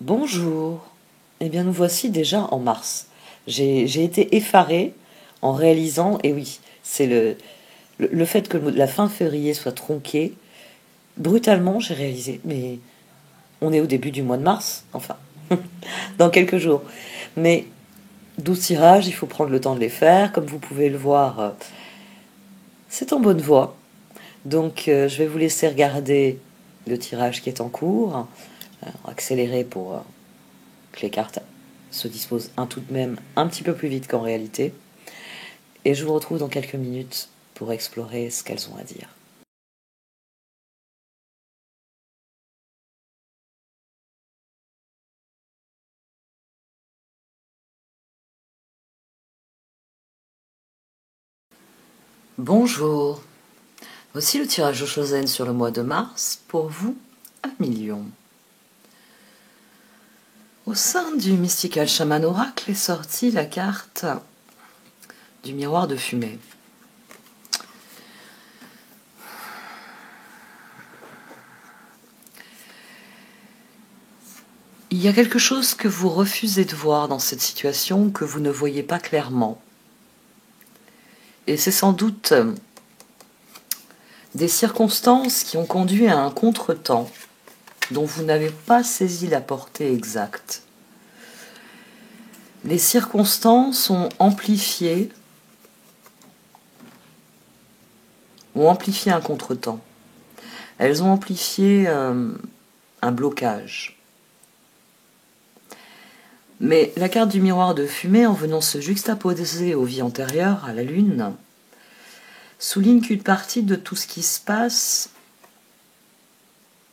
Bonjour. Eh bien, nous voici déjà en mars. J'ai été effarée en réalisant, et oui, c'est le fait que la fin février soit tronquée. Brutalement, j'ai réalisé, mais on est au début du mois de mars, enfin, dans quelques jours. Mais 12 tirages, il faut prendre le temps de les faire. Comme vous pouvez le voir, c'est en bonne voie. Donc, je vais vous laisser regarder le tirage qui est en cours, accélérer pour que les cartes se disposent tout de même un petit peu plus vite qu'en réalité. Et je vous retrouve dans quelques minutes pour explorer ce qu'elles ont à dire. Bonjour. Voici le tirage de Chosen sur le mois de mars, pour vous, 1 million. Au sein du Mystical Shaman Oracle est sortie la carte du miroir de fumée. Il y a quelque chose que vous refusez de voir dans cette situation, que vous ne voyez pas clairement. Et c'est sans doute des circonstances qui ont conduit à un contretemps dont vous n'avez pas saisi la portée exacte. Les circonstances ont amplifié un contretemps. Elles ont amplifié un blocage. Mais la carte du miroir de fumée, en venant se juxtaposer aux vies antérieures, à la Lune, souligne qu'une partie de tout ce qui se passe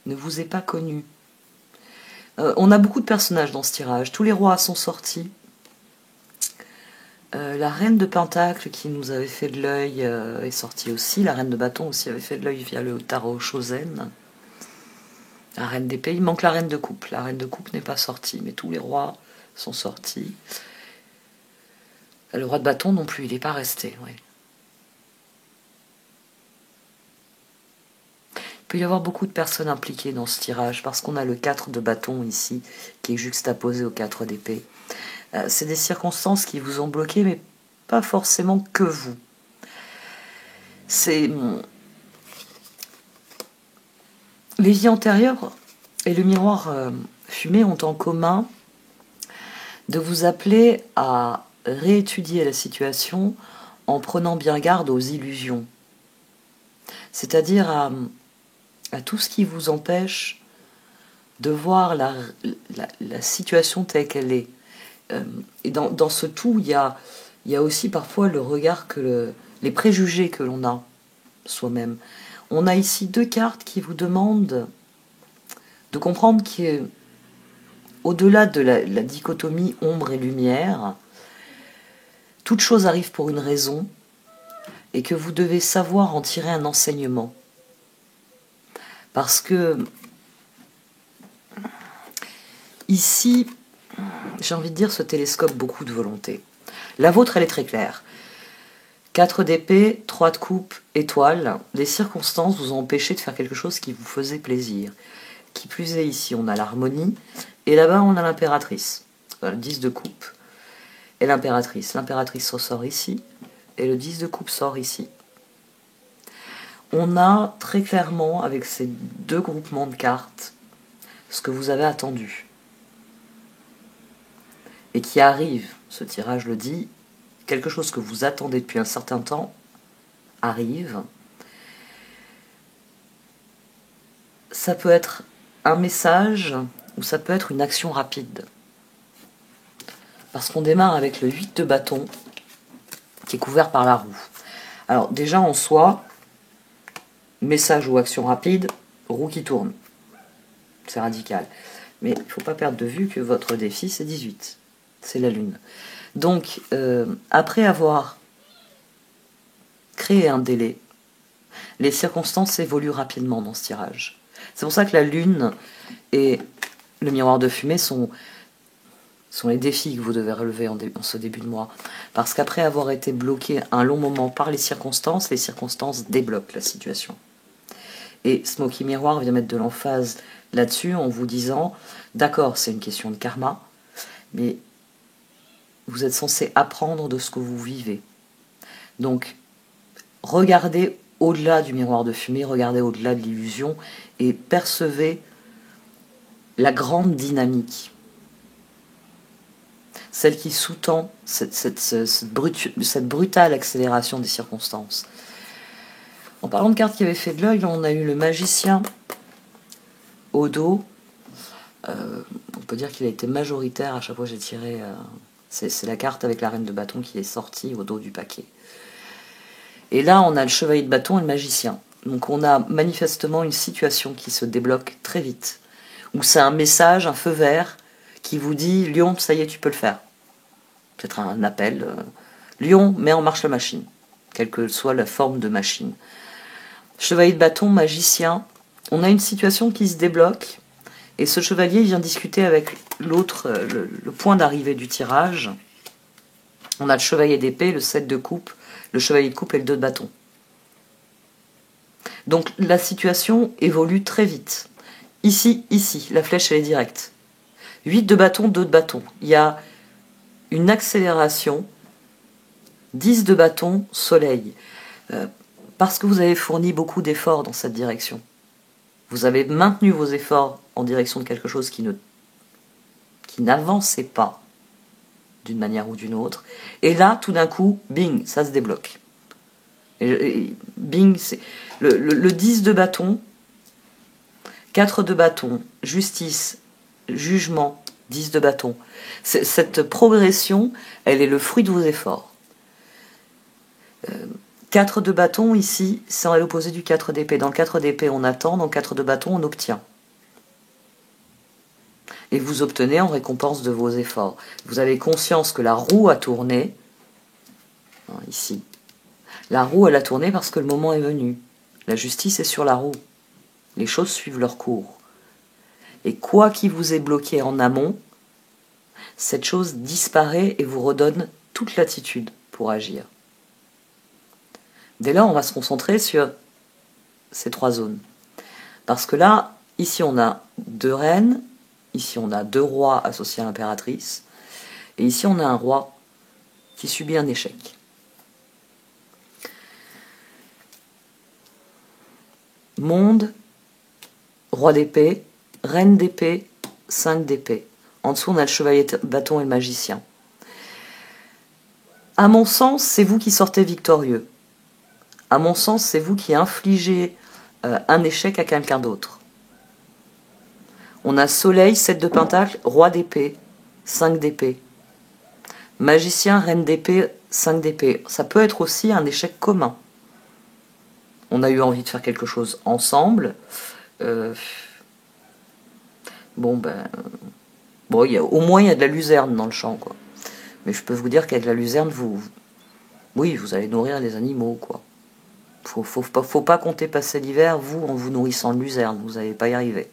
ne vous est pas connue. On a beaucoup de personnages dans ce tirage. Tous les rois sont sortis. La reine de Pentacle qui nous avait fait de l'œil est sortie aussi. La reine de bâton aussi avait fait de l'œil via le tarot Chosen. La reine d'épée, il manque la reine de coupe. La reine de coupe n'est pas sortie, mais tous les rois sont sortis. Le roi de bâton non plus, il n'est pas resté. Ouais. Il peut y avoir beaucoup de personnes impliquées dans ce tirage parce qu'on a le 4 de bâton ici qui est juxtaposé au 4 d'épée. C'est des circonstances qui vous ont bloqué, mais pas forcément que vous. Les vies antérieures et le miroir fumé ont en commun de vous appeler à réétudier la situation en prenant bien garde aux illusions. C'est-à-dire à tout ce qui vous empêche de voir la situation telle qu'elle est. Et dans ce tout, il y a aussi parfois le regard les préjugés que l'on a soi-même. On a ici 2 cartes qui vous demandent de comprendre qu'au-delà de la dichotomie ombre et lumière, toute chose arrive pour une raison et que vous devez savoir en tirer un enseignement. Parce que ici, j'ai envie de dire, ce télescope beaucoup de volonté. La vôtre, elle est très claire. 4 d'épée, 3 de coupe, étoile. Les circonstances vous ont empêché de faire quelque chose qui vous faisait plaisir. Qui plus est, ici, on a l'harmonie. Et là-bas, on a l'impératrice. Le 10 de coupe et l'impératrice. L'impératrice ressort ici. Et le 10 de coupe sort ici. On a très clairement, avec ces 2 groupements de cartes, ce que vous avez attendu. Et qui arrive, ce tirage le dit, quelque chose que vous attendez depuis un certain temps arrive. Ça peut être un message ou ça peut être une action rapide. Parce qu'on démarre avec le 8 de bâton qui est couvert par la roue. Alors déjà en soi, message ou action rapide, roue qui tourne. C'est radical. Mais il ne faut pas perdre de vue que votre défi c'est 18. C'est la Lune. Donc, après avoir créé un délai, les circonstances évoluent rapidement dans ce tirage. C'est pour ça que la Lune et le miroir de fumée sont les défis que vous devez relever en ce début de mois. Parce qu'après avoir été bloqué un long moment par les circonstances débloquent la situation. Et Smoky Miroir vient mettre de l'emphase là-dessus en vous disant D'accord, c'est une question de karma, mais vous êtes censé apprendre de ce que vous vivez. Donc, regardez au-delà du miroir de fumée, regardez au-delà de l'illusion et percevez la grande dynamique. Celle qui sous-tend cette brutale accélération des circonstances. En parlant de cartes qui avaient fait de l'œil, on a eu le magicien au dos. On peut dire qu'il a été majoritaire à chaque fois que j'ai tiré. C'est la carte avec la reine de bâton qui est sortie au dos du paquet. Et là, on a le chevalier de bâton et le magicien. Donc on a manifestement une situation qui se débloque très vite. Où c'est un message, un feu vert, qui vous dit « Lion, ça y est, tu peux le faire ». Peut-être un appel. Lion, mets en marche la machine. Quelle que soit la forme de machine. Chevalier de bâton, magicien. On a une situation qui se débloque. Et ce chevalier vient discuter avec l'autre, le point d'arrivée du tirage. On a le chevalier d'épée, le 7 de coupe, le chevalier de coupe et le 2 de bâton. Donc la situation évolue très vite. Ici, la flèche elle est directe. 8 de bâton, 2 de bâton. Il y a une accélération. 10 de bâton, soleil. Parce que vous avez fourni beaucoup d'efforts dans cette direction. Vous avez maintenu vos efforts en direction de quelque chose qui n'avançait pas d'une manière ou d'une autre. Et là, tout d'un coup, bing, ça se débloque. Et bing, c'est le 10 de bâton, 4 de bâton, justice, jugement, 10 de bâton. Cette progression, elle est le fruit de vos efforts. 4 de bâton, ici, c'est à l'opposé du 4 d'épée. Dans le 4 d'épée, on attend, dans le 4 de bâton, on obtient. Et vous obtenez en récompense de vos efforts. Vous avez conscience que la roue a tourné, ici. La roue, elle a tourné parce que le moment est venu. La justice est sur la roue. Les choses suivent leur cours. Et quoi qui vous est bloqué en amont, cette chose disparaît et vous redonne toute l'attitude pour agir. Dès lors, on va se concentrer sur ces 3 zones. Parce que là, ici on a 2 reines, ici on a 2 rois associés à l'impératrice, et ici on a un roi qui subit un échec. Monde, roi d'épée, reine d'épée, 5 d'épée. En dessous, on a le chevalier de bâton et le magicien. À mon sens, c'est vous qui sortez victorieux. À mon sens, c'est vous qui infligez un échec à quelqu'un d'autre. On a soleil, 7 de pentacle, roi d'épée, 5 d'épée. Magicien, reine d'épée, 5 d'épée. Ça peut être aussi un échec commun. On a eu envie de faire quelque chose ensemble. Au moins il y a de la luzerne dans le champ, quoi. Mais je peux vous dire qu'avec la luzerne, vous allez nourrir les animaux, quoi. Faut pas compter passer l'hiver, vous, en vous nourrissant de luzerne, vous n'allez pas y arriver.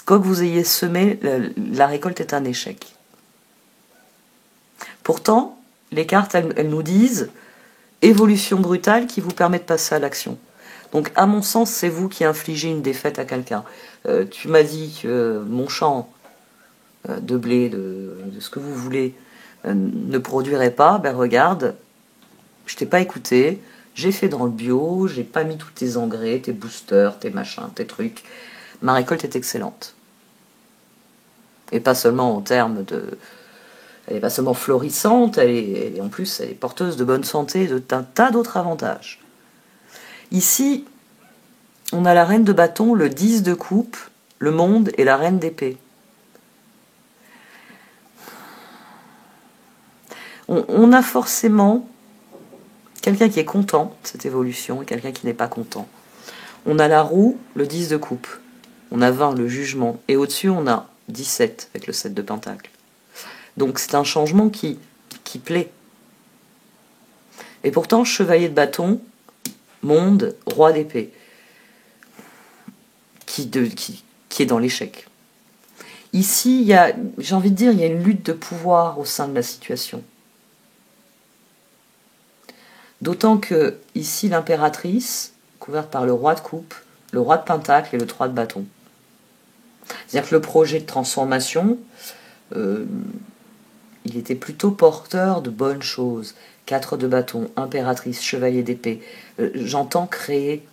Quoi que vous ayez semé, la récolte est un échec. Pourtant, les cartes, elles nous disent évolution brutale qui vous permet de passer à l'action. Donc, à mon sens, c'est vous qui infligez une défaite à quelqu'un. Tu m'as dit que mon champ de blé, de ce que vous voulez, ne produirait pas. Ben regarde, je t'ai pas écouté, j'ai fait dans le bio, j'ai pas mis tous tes engrais, tes boosters, tes machins, tes trucs. Ma récolte est excellente. Et pas seulement en termes de... Elle n'est pas seulement florissante, en plus, elle est porteuse de bonne santé, d'un tas d'autres avantages. Ici, on a la reine de bâton, le 10 de coupe, le monde et la reine d'épée. On a forcément quelqu'un qui est content de cette évolution et quelqu'un qui n'est pas content. On a la roue, le 10 de coupe. On a 20, le jugement. Et au-dessus, on a 17 avec le 7 de pentacle. Donc c'est un changement qui plaît. Et pourtant, chevalier de bâton, monde, roi d'épée, qui est dans l'échec. Ici, j'ai envie de dire, il y a une lutte de pouvoir au sein de la situation. D'autant que, ici, l'impératrice, couverte par le roi de coupe, le roi de pentacle et le 3 de bâton. C'est-à-dire que le projet de transformation, il était plutôt porteur de bonnes choses. 4 de bâton, impératrice, chevalier d'épée. J'entends créer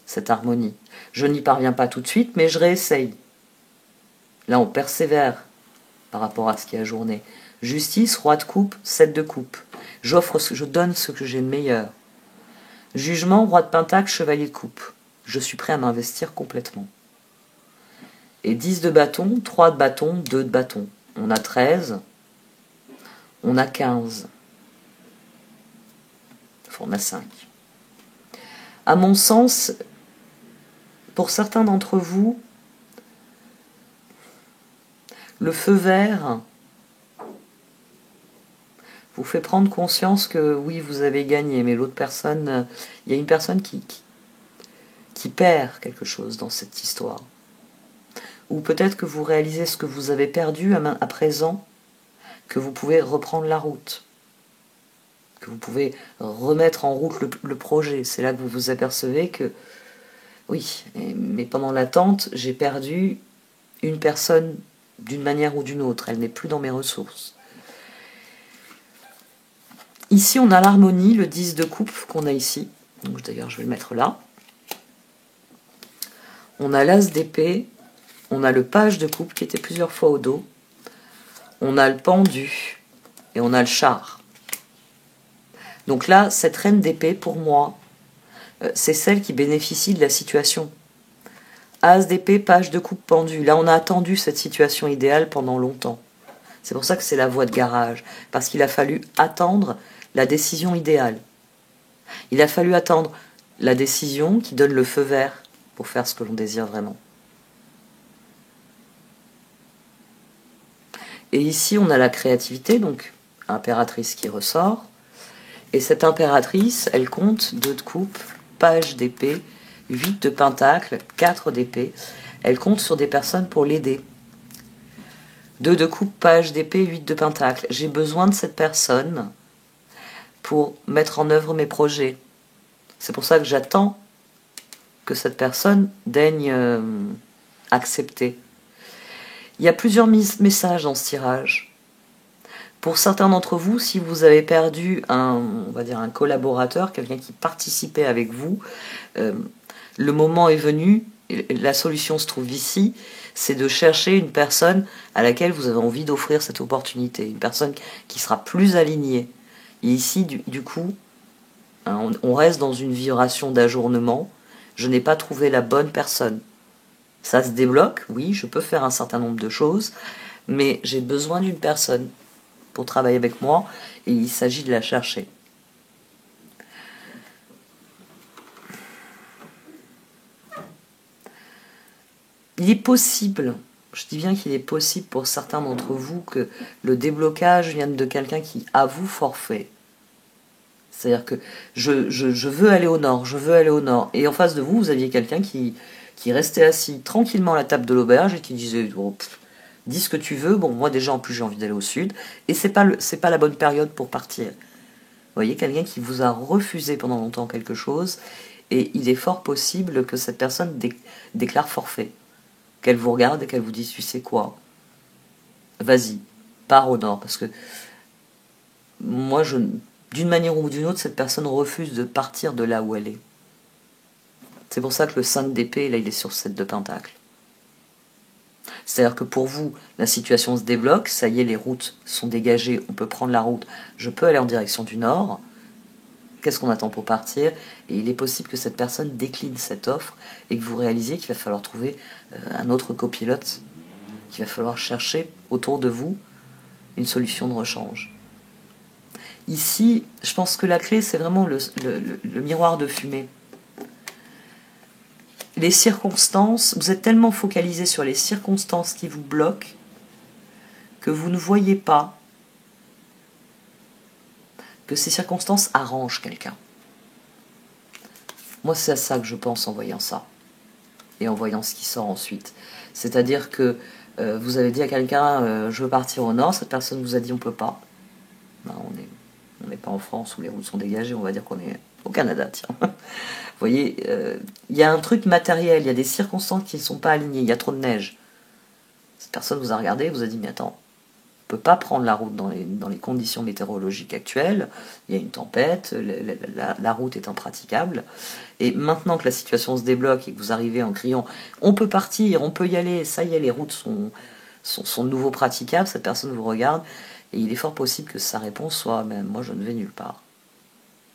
cette harmonie. Je n'y parviens pas tout de suite, mais je réessaye. Là, on persévère par rapport à ce qui est ajourné. Justice, roi de coupe, 7 de coupe. Je donne ce que j'ai de meilleur. Jugement, roi de pentacle, chevalier de coupe. Je suis prêt à m'investir complètement. Et 10 de bâton, 3 de bâton, 2 de bâton. On a 13, on a 15. Enfin, on a 5. À mon sens, pour certains d'entre vous, le feu vert vous fait prendre conscience que oui, vous avez gagné, mais l'autre personne, il y a une personne qui perd quelque chose dans cette histoire. Ou peut-être que vous réalisez ce que vous avez perdu à présent, que vous pouvez reprendre la route, que vous pouvez remettre en route le projet. C'est là que vous vous apercevez que, oui, mais pendant l'attente, j'ai perdu une personne d'une manière ou d'une autre. Elle n'est plus dans mes ressources. Ici, on a l'harmonie, le 10 de coupe qu'on a ici. Donc d'ailleurs, je vais le mettre là. On a l'as d'épée. On a le page de coupe qui était plusieurs fois au dos. On a le pendu. Et on a le char. Donc là, cette reine d'épée, pour moi, c'est celle qui bénéficie de la situation. As d'épée, page de coupe, pendu. Là, on a attendu cette situation idéale pendant longtemps. C'est pour ça que c'est la voie de garage. Parce qu'il a fallu attendre la décision idéale. Il a fallu attendre la décision qui donne le feu vert pour faire ce que l'on désire vraiment. Et ici, on a la créativité, donc impératrice qui ressort. Et cette impératrice, elle compte 2 de coupe, page d'épée, 8 de pentacle, 4 d'épée. Elle compte sur des personnes pour l'aider. 2 de coupe, page d'épée, 8 de pentacle. J'ai besoin de cette personne pour mettre en œuvre mes projets. C'est pour ça que j'attends que cette personne daigne accepter. Il y a plusieurs messages dans ce tirage. Pour certains d'entre vous, si vous avez perdu on va dire un collaborateur, quelqu'un qui participait avec vous, le moment est venu, la solution se trouve ici, c'est de chercher une personne à laquelle vous avez envie d'offrir cette opportunité, une personne qui sera plus alignée. Et ici, du coup, on reste dans une vibration d'ajournement. Je n'ai pas trouvé la bonne personne. Ça se débloque, oui, je peux faire un certain nombre de choses, mais j'ai besoin d'une personne pour travailler avec moi, et il s'agit de la chercher. Il est possible, je dis bien qu'il est possible pour certains d'entre vous que le déblocage vienne de quelqu'un qui avoue forfait. C'est-à-dire que je veux aller au nord, je veux aller au nord. Et en face de vous, vous aviez quelqu'un qui restait assis tranquillement à la table de l'auberge et qui disait oh, dis ce que tu veux, bon moi déjà en plus j'ai envie d'aller au sud, et c'est pas la bonne période pour partir. Vous voyez, quelqu'un qui vous a refusé pendant longtemps quelque chose, et il est fort possible que cette personne déclare forfait. Qu'elle vous regarde et qu'elle vous dise tu sais quoi, vas-y, pars au nord, parce que moi d'une manière ou d'une autre, cette personne refuse de partir de là où elle est. C'est pour ça que le 5 d'épée, là, il est sur 7 de pentacle. C'est-à-dire que pour vous, la situation se débloque, ça y est, les routes sont dégagées, on peut prendre la route, je peux aller en direction du nord. Qu'est-ce qu'on attend pour partir? Et il est possible que cette personne décline cette offre et que vous réalisiez qu'il va falloir trouver un autre copilote, qu'il va falloir chercher autour de vous une solution de rechange. Ici, je pense que la clé, c'est vraiment le miroir de fumée. Les circonstances, vous êtes tellement focalisé sur les circonstances qui vous bloquent que vous ne voyez pas que ces circonstances arrangent quelqu'un. Moi, c'est à ça que je pense en voyant ça et en voyant ce qui sort ensuite. C'est-à-dire que vous avez dit à quelqu'un je veux partir au nord, cette personne vous a dit on peut pas. Ben, on n'est pas en France où les routes sont dégagées, on va dire qu'on est au Canada, tiens. Vous voyez, il y a un truc matériel, il y a des circonstances qui ne sont pas alignées, il y a trop de neige. Cette personne vous a regardé, vous a dit, mais attends, on ne peut pas prendre la route dans les conditions météorologiques actuelles, il y a une tempête, la route est impraticable, et maintenant que la situation se débloque et que vous arrivez en criant on peut partir, on peut y aller, ça y est, les routes sont de nouveau praticables, cette personne vous regarde, et il est fort possible que sa réponse soit mais moi je ne vais nulle part.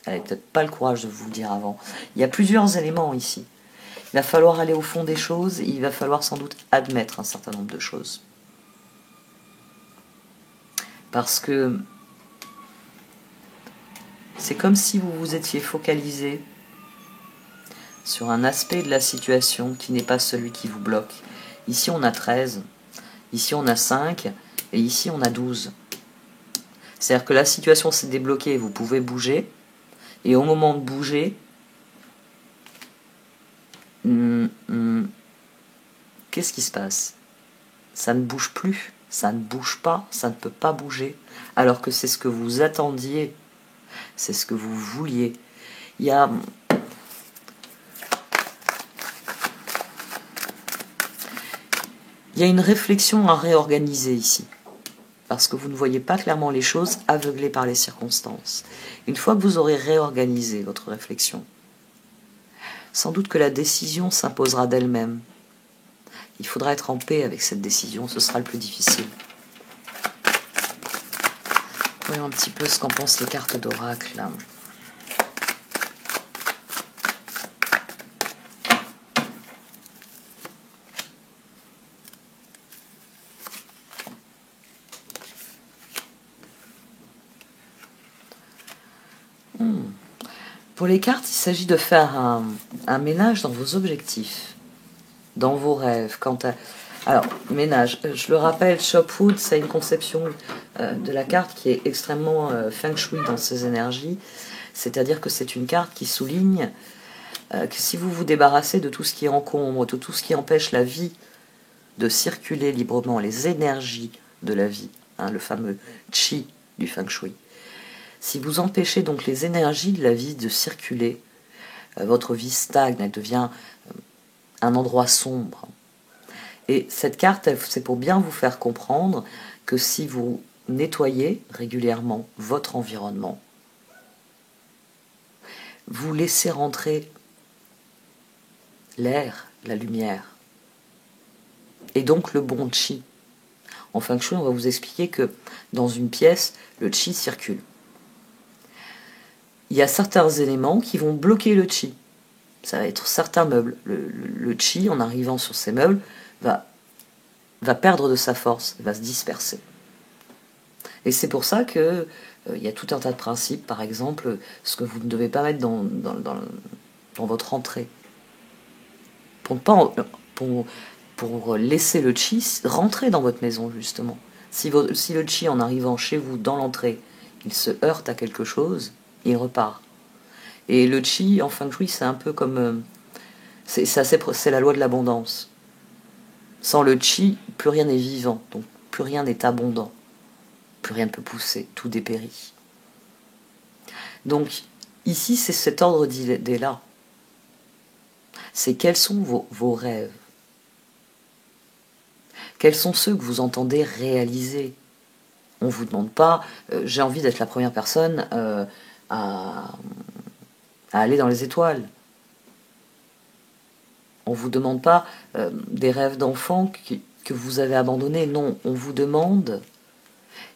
Elle n'avait peut-être pas le courage de vous le dire avant. Il y a plusieurs éléments ici. Il va falloir aller au fond des choses, et il va falloir sans doute admettre un certain nombre de choses. Parce que c'est comme si vous vous étiez focalisé sur un aspect de la situation qui n'est pas celui qui vous bloque. Ici on a 13, ici on a 5, et ici on a 12. C'est-à-dire que la situation s'est débloquée, vous pouvez bouger, et au moment de bouger, qu'est-ce qui se passe? Ça ne bouge plus, ça ne bouge pas, ça ne peut pas bouger, alors que c'est ce que vous attendiez, c'est ce que vous vouliez. Il y a une réflexion à réorganiser ici, parce que vous ne voyez pas clairement les choses, aveuglés par les circonstances. Une fois que vous aurez réorganisé votre réflexion, sans doute que la décision s'imposera d'elle-même. Il faudra être en paix avec cette décision, ce sera le plus difficile. Voyons un petit peu ce qu'en pensent les cartes d'oracle. Pour les cartes, il s'agit de faire un ménage dans vos objectifs, dans vos rêves. Alors, ménage, je le rappelle, Shopwood, c'est une conception de la carte qui est extrêmement feng shui dans ses énergies. C'est-à-dire que c'est une carte qui souligne que si vous vous débarrassez de tout ce qui encombre, de tout ce qui empêche la vie de circuler librement, les énergies de la vie, le fameux chi du feng shui, si vous empêchez donc les énergies de la vie de circuler, votre vie stagne, elle devient un endroit sombre. Et cette carte, c'est pour bien vous faire comprendre que si vous nettoyez régulièrement votre environnement, vous laissez rentrer l'air, la lumière, et donc le bon chi. En feng shui, on va vous expliquer que dans une pièce, le chi circule. Il y a certains éléments qui vont bloquer le chi. Ça va être certains meubles. Le chi, en arrivant sur ces meubles, va perdre de sa force, va se disperser. Et c'est pour ça que il y a tout un tas de principes, par exemple, ce que vous ne devez pas mettre dans votre entrée. Pour laisser le chi rentrer dans votre maison, justement. Si le chi, en arrivant chez vous, dans l'entrée, il se heurte à quelque chose, il repart. Et le chi, en feng shui, c'est un peu comme... c'est la loi de l'abondance. Sans le chi, plus rien n'est vivant, donc plus rien n'est abondant. Plus rien ne peut pousser, tout dépérit. Donc, ici, c'est cet ordre d'idées-là. C'est quels sont vos rêves? Quels sont ceux que vous entendez réaliser? On ne vous demande pas, j'ai envie d'être la première personne à aller dans les étoiles. On ne vous demande pas des rêves d'enfant que vous avez abandonnés. Non, on vous demande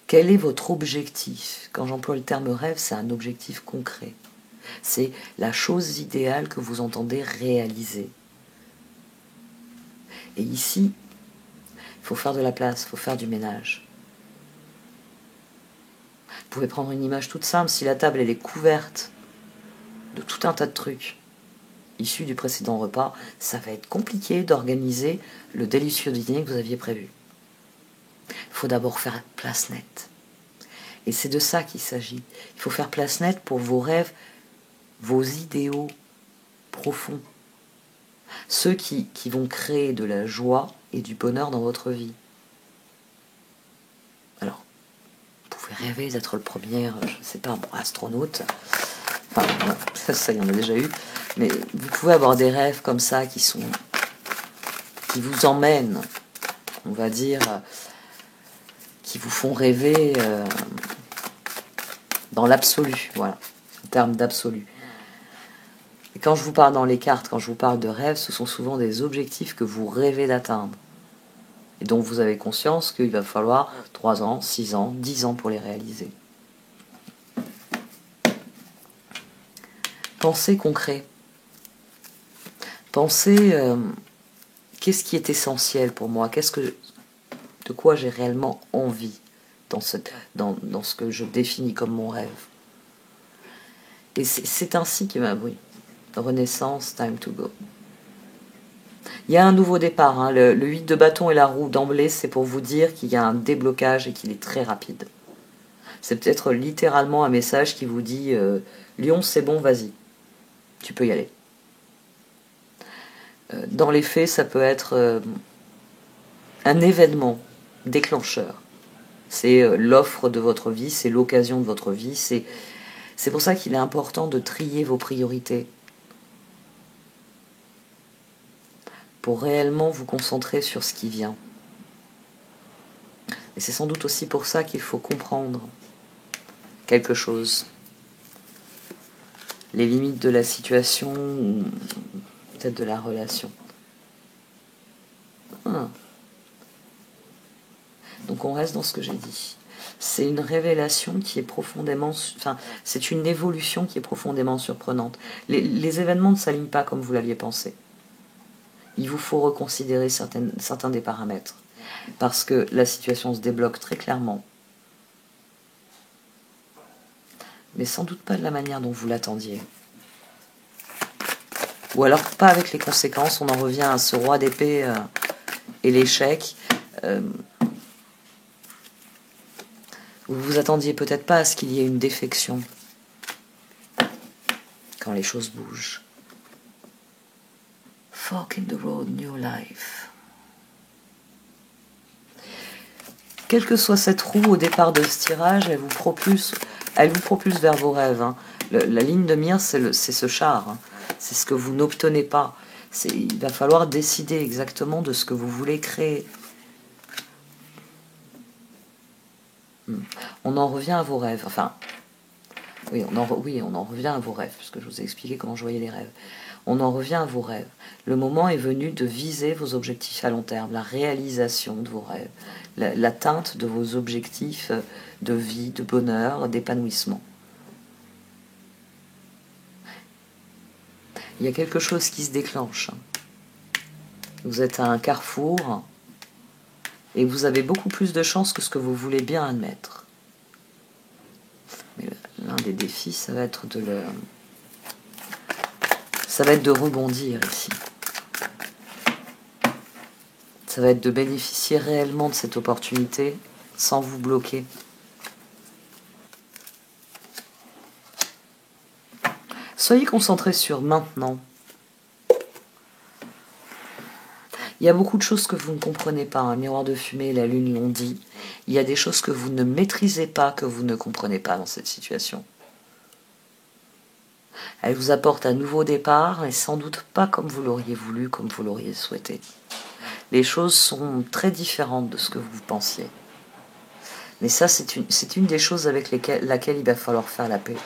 quel est votre objectif. Quand j'emploie le terme rêve, c'est un objectif concret. C'est la chose idéale que vous entendez réaliser. Et ici, il faut faire de la place, il faut faire du ménage. Vous pouvez prendre une image toute simple. Si la table elle est couverte de tout un tas de trucs issus du précédent repas, ça va être compliqué d'organiser le délicieux dîner que vous aviez prévu. Il faut d'abord faire place nette. Et c'est de ça qu'il s'agit. Il faut faire place nette pour vos rêves, vos idéaux profonds. Ceux qui vont créer de la joie et du bonheur dans votre vie. Alors, vous pouvez rêver d'être le premier, je ne sais pas, astronaute. Enfin, ça, il y en a déjà eu. Mais vous pouvez avoir des rêves comme ça qui vous emmènent on va dire, qui vous font rêver dans l'absolu, voilà, en termes d'absolu. Et quand je vous parle dans les cartes, quand je vous parle de rêves, ce sont souvent des objectifs que vous rêvez d'atteindre. Et dont vous avez conscience qu'il va falloir 3 ans, 6 ans, 10 ans pour les réaliser. Pensez concret. Pensez qu'est-ce qui est essentiel pour moi, de quoi j'ai réellement envie dans ce que je définis comme mon rêve. Et c'est ainsi que oui, Renaissance, time to go. Il y a un nouveau départ, hein. Le 8 de bâton et la roue d'emblée, c'est pour vous dire qu'il y a un déblocage et qu'il est très rapide. C'est peut-être littéralement un message qui vous dit Lion, c'est bon, vas-y, tu peux y aller. Dans les faits, ça peut être un événement déclencheur. C'est l'offre de votre vie, c'est l'occasion de votre vie. C'est pour ça qu'il est important de trier vos priorités. Pour réellement vous concentrer sur ce qui vient. Et c'est sans doute aussi pour ça qu'il faut comprendre quelque chose. Les limites de la situation, ou peut-être de la relation. Donc on reste dans ce que j'ai dit. C'est une révélation qui est profondément... c'est une évolution qui est profondément surprenante. Les événements ne s'alignent pas comme vous l'aviez pensé. Il vous faut reconsidérer certains des paramètres. Parce que la situation se débloque très clairement. Mais sans doute pas de la manière dont vous l'attendiez. Ou alors pas avec les conséquences. On en revient à ce roi d'épée et l'échec. Vous vous attendiez peut-être pas à ce qu'il y ait une défection quand les choses bougent. Fork in the road, new life. Quelle que soit cette roue au départ de ce tirage, elle vous propulse vers vos rêves. Hein. La ligne de mire, c'est ce char. Hein. C'est ce que vous n'obtenez pas. Il va falloir décider exactement de ce que vous voulez créer. On en revient à vos rêves. Enfin, oui, on en revient à vos rêves, puisque je vous ai expliqué comment je voyais les rêves. On en revient à vos rêves. Le moment est venu de viser vos objectifs à long terme, la réalisation de vos rêves, l'atteinte de vos objectifs de vie, de bonheur, d'épanouissement. Il y a quelque chose qui se déclenche. Vous êtes à un carrefour et vous avez beaucoup plus de chances que ce que vous voulez bien admettre. Mais l'un des défis, ça va être de rebondir ici. Ça va être de bénéficier réellement de cette opportunité sans vous bloquer. Soyez concentrés sur maintenant. Il y a beaucoup de choses que vous ne comprenez pas. Un miroir de fumée et la lune l'ont dit. Il y a des choses que vous ne maîtrisez pas, que vous ne comprenez pas dans cette situation. Elle vous apporte un nouveau départ, et sans doute pas comme vous l'auriez voulu, comme vous l'auriez souhaité. Les choses sont très différentes de ce que vous pensiez. Mais ça, c'est une des choses avec laquelle il va falloir faire la paix.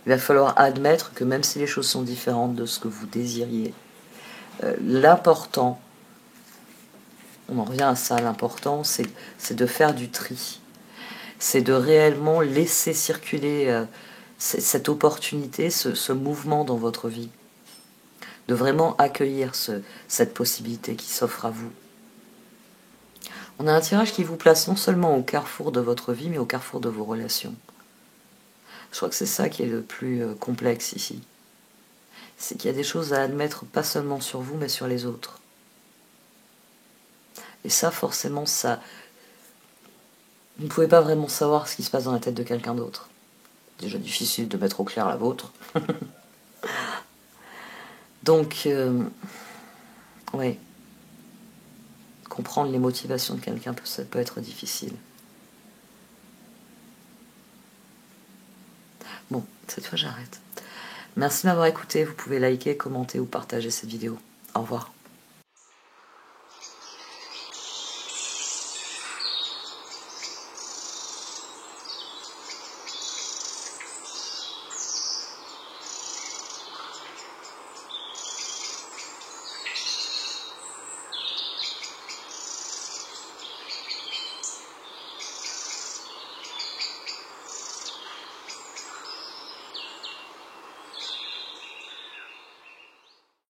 Il va falloir admettre que même si les choses sont différentes de ce que vous désiriez, l'important, on en revient à ça, l'important, c'est de faire du tri. C'est de réellement laisser circuler cette opportunité, ce mouvement dans votre vie. De vraiment accueillir cette possibilité qui s'offre à vous. On a un tirage qui vous place non seulement au carrefour de votre vie, mais au carrefour de vos relations. Je crois que c'est ça qui est le plus complexe ici. C'est qu'il y a des choses à admettre, pas seulement sur vous, mais sur les autres. Et ça, forcément, vous ne pouvez pas vraiment savoir ce qui se passe dans la tête de quelqu'un d'autre. Déjà difficile de mettre au clair la vôtre. Donc, oui. Comprendre les motivations de quelqu'un, ça peut être difficile. Bon, cette fois j'arrête. Merci de m'avoir écouté. Vous pouvez liker, commenter ou partager cette vidéo. Au revoir.